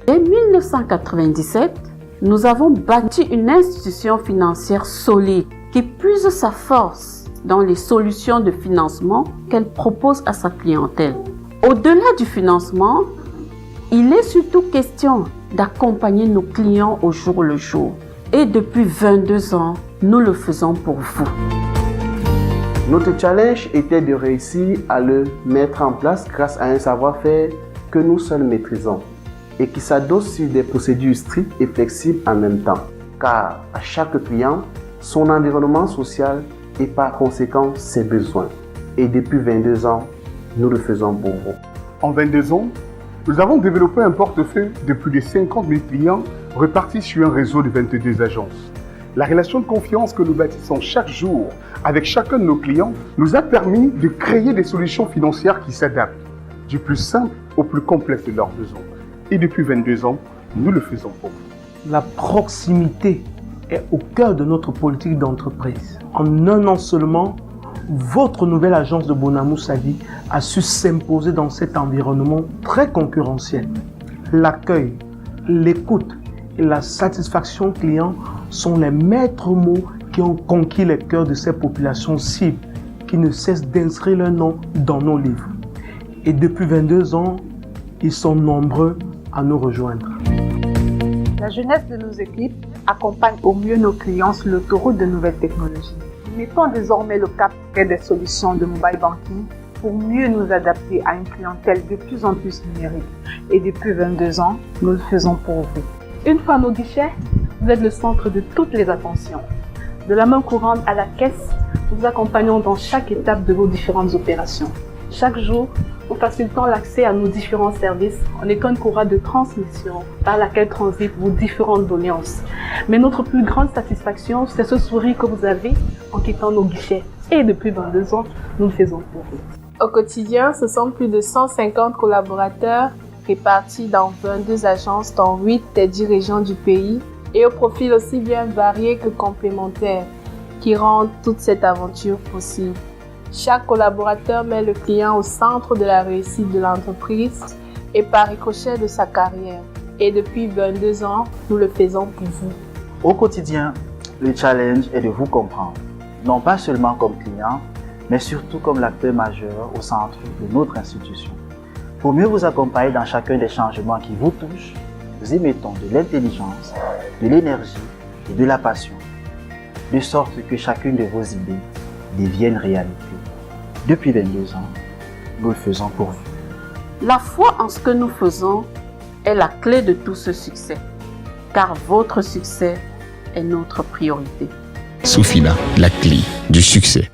Dès 1997, nous avons bâti une institution financière solide qui puise sa force dans les solutions de financement qu'elle propose à sa clientèle. Au-delà du financement, il est surtout question d'accompagner nos clients au jour le jour. Et depuis 22 ans, nous le faisons pour vous. Notre challenge était de réussir à le mettre en place grâce à un savoir-faire que nous seuls maîtrisons et qui s'adosse sur des procédures strictes et flexibles en même temps. Car à chaque client, son environnement social et par conséquent ses besoins. Et depuis 22 ans, nous le faisons pour vous. En 22 ans, nous avons développé un portefeuille de plus de 50 000 clients repartis sur un réseau de 22 agences. La relation de confiance que nous bâtissons chaque jour avec chacun de nos clients nous a permis de créer des solutions financières qui s'adaptent du plus simple au plus complexe de leurs besoins. Et depuis 22 ans, nous le faisons pour vous. La proximité est au cœur de notre politique d'entreprise. En un an seulement, votre nouvelle agence de Bonamou Sadi a su s'imposer dans cet environnement très concurrentiel. L'accueil, l'écoute et la satisfaction client sont les maîtres mots qui ont conquis les cœurs de ces populations cibles qui ne cessent d'inscrire leur nom dans nos livres. Et depuis 22 ans, ils sont nombreux à nous rejoindre. La jeunesse de nos équipes accompagne au mieux nos clients sur l'autoroute de nouvelles technologies. Nous mettons désormais le cap près des solutions de mobile banking pour mieux nous adapter à une clientèle de plus en plus numérique. Et depuis 22 ans, nous le faisons pour vous. Une fois à nos guichets, vous êtes le centre de toutes les attentions. De la main courante à la caisse, nous vous accompagnons dans chaque étape de vos différentes opérations. Chaque jour, nous facilitons l'accès à nos différents services en étant une courroie de transmission par laquelle transitent vos différentes doléances. Mais notre plus grande satisfaction, c'est ce sourire que vous avez en quittant nos guichets. Et depuis 22 ans, nous le faisons pour vous. Au quotidien, ce sont plus de 150 collaborateurs répartis dans 22 agences dans 8 des 10 régions du pays et au profil aussi bien varié que complémentaire qui rendent toute cette aventure possible. Chaque collaborateur met le client au centre de la réussite de l'entreprise et par ricochet de sa carrière. Et depuis 22 ans, nous le faisons pour vous. Au quotidien, le challenge est de vous comprendre, non pas seulement comme client, mais surtout comme l'acteur majeur au centre de notre institution. Pour mieux vous accompagner dans chacun des changements qui vous touchent, nous y mettons de l'intelligence, de l'énergie et de la passion, de sorte que chacune de vos idées devienne réalité. Depuis 22 ans, nous le faisons pour vous. La foi en ce que nous faisons est la clé de tout ce succès, car votre succès est notre priorité. Sofina, la clé du succès.